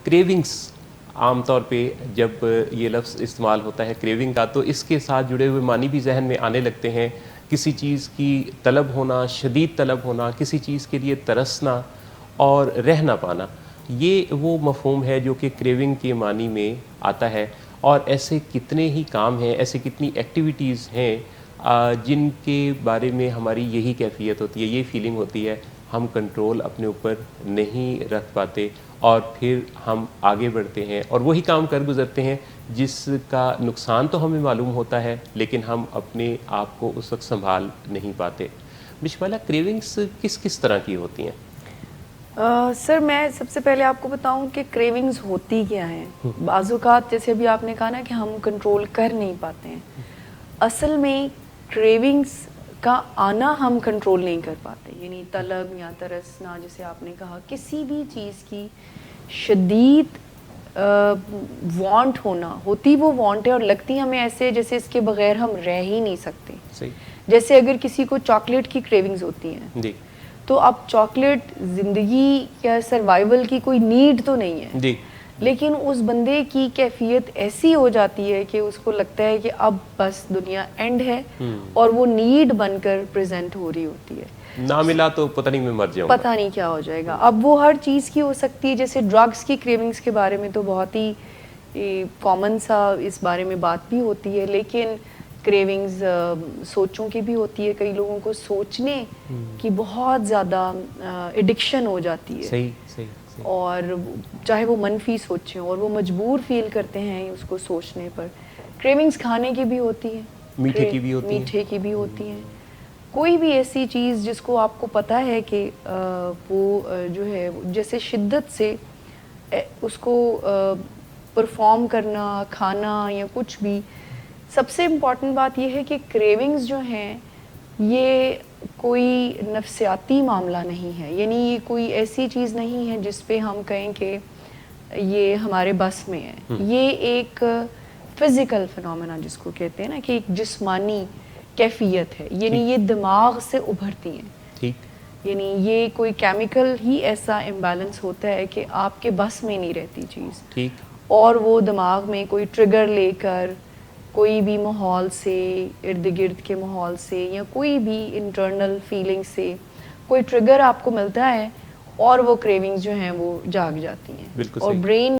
Cravings عام طور پہ جب یہ لفظ استعمال ہوتا ہے کریونگ کا تو اس کے ساتھ جڑے ہوئے معنی بھی ذہن میں آنے لگتے ہیں. کسی چیز کی طلب ہونا, شدید طلب ہونا, کسی چیز کے لیے ترسنا اور رہ نہ پانا, یہ وہ مفہوم ہے جو کہ کریونگ کے معنی میں آتا ہے. اور ایسے کتنے ہی کام ہیں, ایسے کتنی ایکٹیویٹیز ہیں جن کے بارے میں ہماری یہی کیفیت ہوتی ہے, یہ فیلنگ ہوتی ہے, ہم کنٹرول اپنے اوپر نہیں رکھ پاتے اور پھر ہم آگے بڑھتے ہیں اور وہی کام کر گزرتے ہیں جس کا نقصان تو ہمیں معلوم ہوتا ہے لیکن ہم اپنے آپ کو اس وقت سنبھال نہیں پاتے. بسملہ, کریونگس کس کس طرح کی ہوتی ہیں؟ سر میں سب سے پہلے آپ کو بتاؤں کہ کریونگز ہوتی کیا ہیں. بعض اوقات جیسے بھی آپ نے کہا نا کہ ہم کنٹرول کر نہیں پاتے ہیں, اصل میں کریونگز کا آنا ہم کنٹرول نہیں کر پاتے. یعنی طلب یا ترسنا, جیسے آپ نے کہا, کسی بھی چیز کی شدید وانٹ ہونا, ہوتی وہ وانٹ ہے اور لگتی ہمیں ایسے جیسے اس کے بغیر ہم رہ ہی نہیں سکتے. صحیح. جیسے اگر کسی کو چاکلیٹ کی کریونگز ہوتی ہیں جی, تو اب چاکلیٹ زندگی یا سروائیول کی کوئی نیڈ تو نہیں ہے, جی, لیکن اس بندے کی کیفیت ایسی ہو جاتی ہے کہ اس کو لگتا ہے کہ اب بس دنیا اینڈ ہے اور وہ نیڈ بن کر پریزنٹ ہو رہی ہوتی ہے. نہ ملا تو پتہ نہیں میں مر جاؤں گا, پتہ نہیں کیا ہو جائے گا. اب وہ ہر چیز کی ہو سکتی ہے. جیسے ڈرگس کی کریونگز کے بارے میں تو بہت ہی کامن سا اس بارے میں بات بھی ہوتی ہے, لیکن کریونگز سوچوں کی بھی ہوتی ہے. کئی لوگوں کو سوچنے کی بہت زیادہ ایڈکشن ہو جاتی ہے. صحیح, صحیح, صحیح. اور چاہے وہ منفی سوچیں اور وہ مجبور فیل کرتے ہیں اس کو سوچنے پر. کریونگز کھانے کی بھی ہوتی ہے, میٹھے کی بھی ہوتی ہیں, میٹھے کی بھی ہوتی ہیں. کوئی بھی ایسی چیز جس کو آپ کو پتہ ہے کہ وہ جو ہے جیسے شدت سے اس کو پرفارم کرنا, کھانا یا کچھ بھی. سب سے امپورٹنٹ بات یہ ہے کہ کریونگز جو ہیں یہ کوئی نفسیاتی معاملہ نہیں ہے. یعنی یہ کوئی ایسی چیز نہیں ہے جس پہ ہم کہیں کہ یہ ہمارے بس میں ہے. یہ ایک فزیکل فنومینا جس کو کہتے ہیں نا, کہ ایک جسمانی کیفیت ہے. یعنی یہ دماغ سے ابھرتی ہیں. ٹھیک. یعنی یہ کوئی کیمیکل ہی ایسا امبیلنس ہوتا ہے کہ آپ کے بس میں نہیں رہتی چیز. ٹھیک. اور وہ دماغ میں کوئی ٹریگر لے کر کوئی بھی ماحول سے, ارد گرد کے ماحول سے یا کوئی بھی انٹرنل فیلنگ سے کوئی ٹریگر آپ کو ملتا ہے اور وہ کریونگز جو ہیں وہ جاگ جاتی ہیں. بالکل اور صحیح. برین